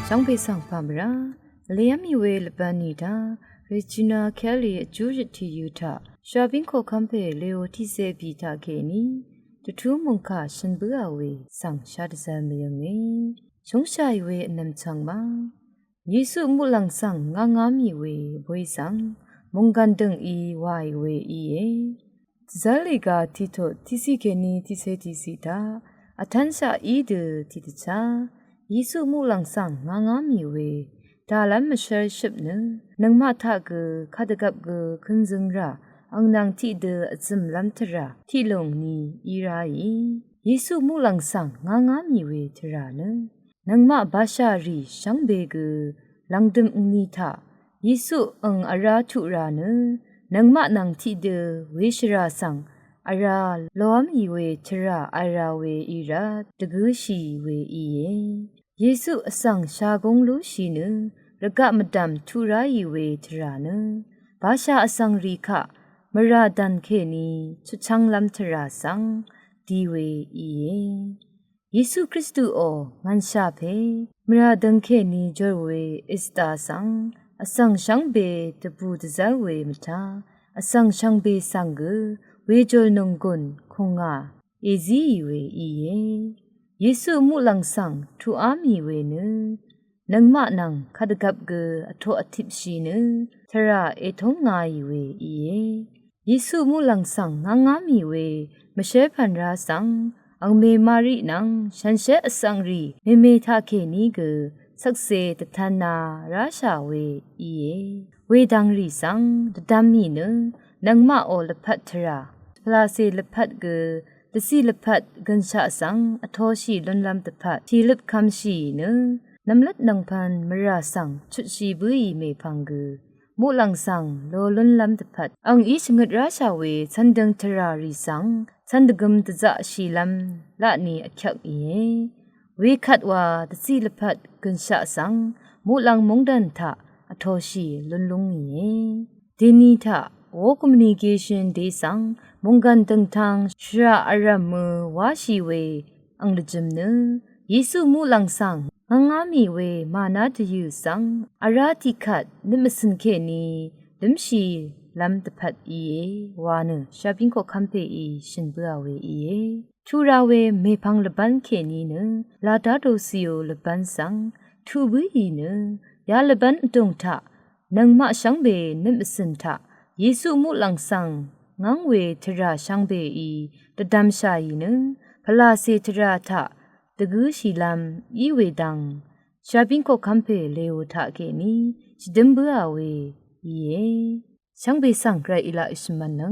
ရှောင်းဖေဆောင်ဖမ်ရာလေယမီဝဲလပန်နီတာရီဂျီနာခဲလီအကျူးရတီယူထရှာဘင်းခိုခမ်ဖေလေယိုတီဆေပီတာခေနီတထူးမုန်ခရှင်ဘူအဝေဆောင်ရှာဒဇန်မယငေရှုံးရှာယွေအနမ်ချန်မာယေစုမူလန်ဆောင်ငါမီဝေဘွေဆောင်မုန်ကန်တုံဤဝိုင်ဝေဤယေဇာလီကာတီထိုတီစီကေနီတီဆေတီစီတာအထန်းရှာဤဒတီတချာယေစုမူလန်ဆောင်ငါမီဝေဒါလမ်မရှယ်ရှစ်နနငမထကခဒကပ်ကခွန်ဇုံရာအန်နန်တီဒအဇမ်လမ်ထရာတီလုံနီဤရာယီယေစုမူလန်ဆောင်ငါမီဝေထရာနနငမဘာရှာရီရှမ်ဘေကလန်ဒမ်အနီထယေစုအန်အရာထုရာနနငမနန်တီဒဝေရှရာဆောင်အရာလောမီဝေထရာအရာဝေဤရာတကူရှိဝေဤယေယေစုအဆောင်ရှာကုံလူရှိနရကမတမ်ထူရာယီဝေထရာနဘာရှာအဆောင်ရိခမရာဒန်ခေနီချချန်းလမ်ထရာဆောင်ဒီဝေဤယေစုခရစ်တုအောငန်ရှာဖေမရာဒန်ခေနီဂျောဝေအစ္စတာဆောင်အဆောင်ရှန်ဘေတပူတဇဝေမတာအဆောင်ရှန်ဘေဆောင်ကဝေဂျောနုံကွန်ခုံငါအေဇီဝေဤယေစုမူလန်ဆောင်ထူအာမီဝေနနငမနန်ခဒကပ်ကအထောအတိပရှိနသရာအေထုံငါယီဝေဤယေစုမူလန်ဆောင်ငါမီဝေမရှဲဖန်ရာဆောင်အင်မေမာရိနန်ရှန်ရှဲအဆောင်ရီမေမေထခေနီကဆက်စေတထနာရာရှာဝေဤဝေဒန်ရီဆောင်တဒမ်မီနနငမအောလဖတ်ထရာပလာစေလဖတ်ကတစီလဖတ်ကန်ရှာဆောင်အထောရှိလွန်လမ်တဖတ်တီလပ်ခမ်ရှိနနမ်လတ်နန်ဖန်မရာဆောင်ချွတ်ရှိဘူးဤမေဖန်ကမူလန်ဆောင်လောလွန်လမ်တဖတ်အန်ဤစငတ်ရာရှာဝေစန်ဒန်ထရာရီဆောင်စန်ဒဂမ်တဇရှိလမ်လာနီအချက်ဤဝေခတ်ဝါတစီလဖတ်ကန်ရှာဆောင်မူလန်မုန်ဒန်ထအထောရှိလွန်လုံဤဒီနီထဝေကွန်မြူနီကေးရှင်းဒေဆောင်မုန်ကန်တန်ထန်ရှာအရမဝါရှိဝေအန်လဂျမ်နယေစုမူလန်ဆောင်ငါမီဝေမာနာတယူဆောင်အရာတိခတ်နိမစန်ခေနီလမ်ရှိလမ်တဖတ်ဤဝါနရှာပင်းကိုခမ်ပေဤရှင်ဘွာဝေဤထူရာဝေမေဖန်းလပန်ခေနီနလာတာတိုစီယိုလပန်ဆောင်ထူဘူးဤနယာလပန်တုံထနငမရှန်ဘေနိမစန်ထယေစုမူလန်ဆောင်ငန်းဝေထရာရှန်ဘေဤတဒမ်ရှာဤနဖလာစေထရာထတကူရှိလမ်ဤဝေဒံရှာပင်းကိုခမ်ဖေလေဝထကေနီစဒမ်ဘွာဝေဤရှန်ဘေဆောင်ခရအီလာအစ်မနံ